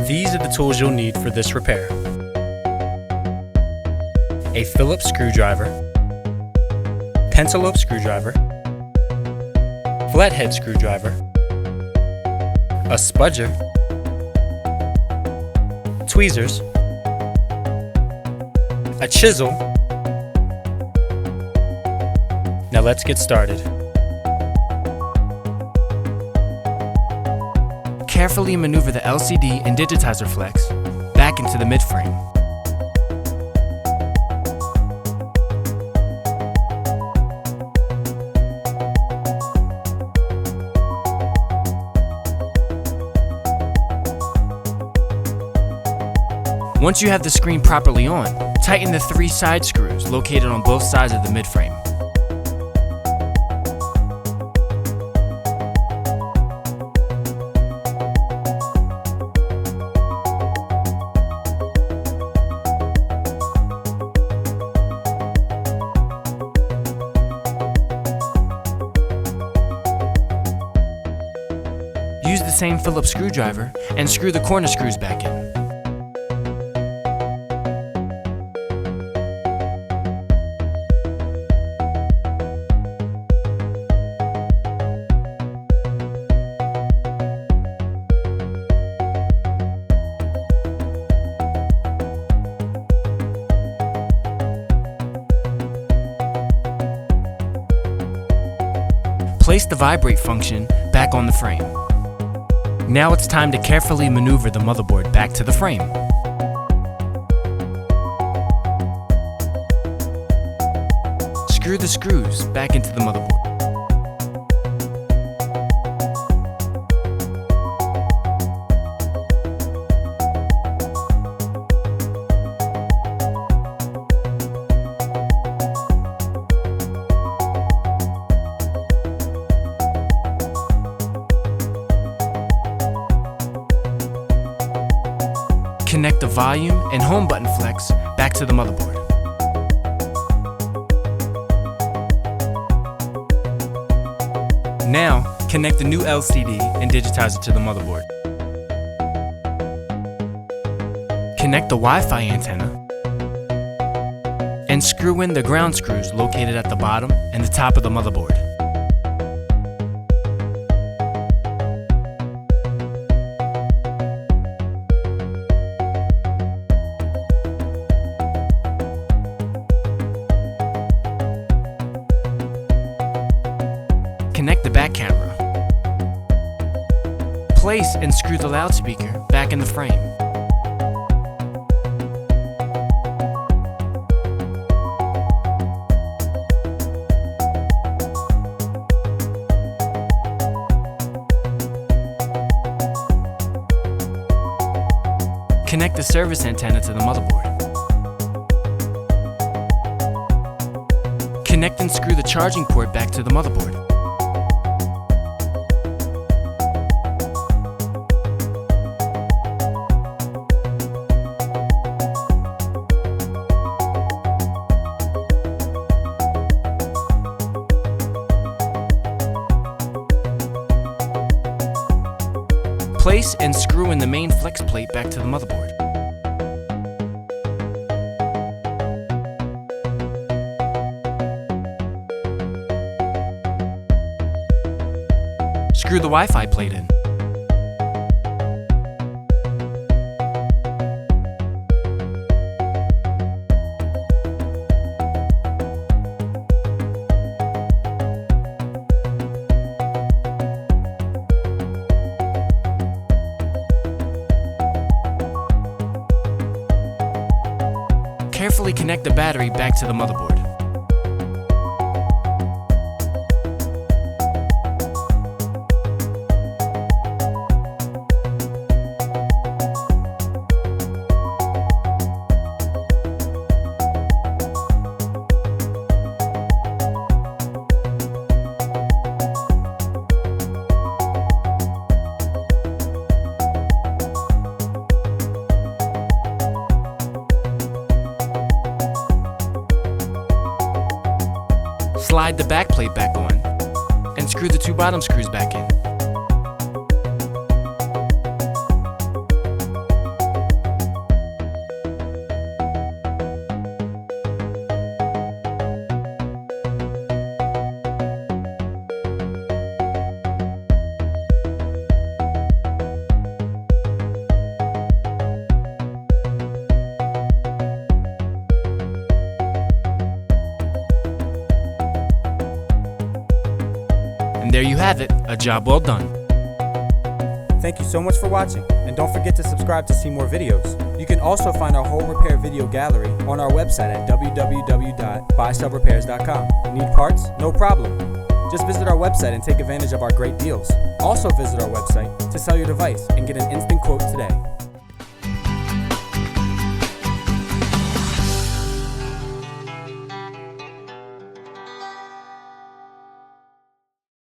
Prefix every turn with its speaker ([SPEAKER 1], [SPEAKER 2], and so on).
[SPEAKER 1] These are the tools you'll need for this repair: a Phillips screwdriver, pencil-lobe screwdriver, flathead screwdriver, a spudger, tweezers, a chisel. Now let's get started.
[SPEAKER 2] Carefully maneuver the LCD and digitizer flex back into the midframe. Once you have the screen properly on, tighten the 3 side screws located on both sides of the midframe. Use the same Phillips screwdriver and screw the corner screws back in. Place the vibrate function back on the frame. Now it's time to carefully maneuver the motherboard back to the frame. Screw the screws back into the motherboard. Connect the volume and home button flex back to the motherboard. Now, connect the new LCD and digitizer to the motherboard. Connect the Wi-Fi antenna and screw in the ground screws located at the bottom and the top of the motherboard. Connect the back camera. Place and screw the loudspeaker back in the frame. Connect the service antenna to the motherboard. Connect and screw the charging port back to the motherboard. Place and screw in the main flex plate back to the motherboard. Screw the Wi-Fi plate in. Carefully connect the battery back to the motherboard. slide the back plate back on, and screw the two bottom screws back in. And there you have it, a job well done.
[SPEAKER 3] Thank you so much for watching, and don't forget to subscribe to see more videos. You can also find our home repair video gallery on our website at www.BuySellRepairs.com. Need parts? No problem. Just visit our website and take advantage of our great deals. Also visit our website to sell your device and get an instant quote today.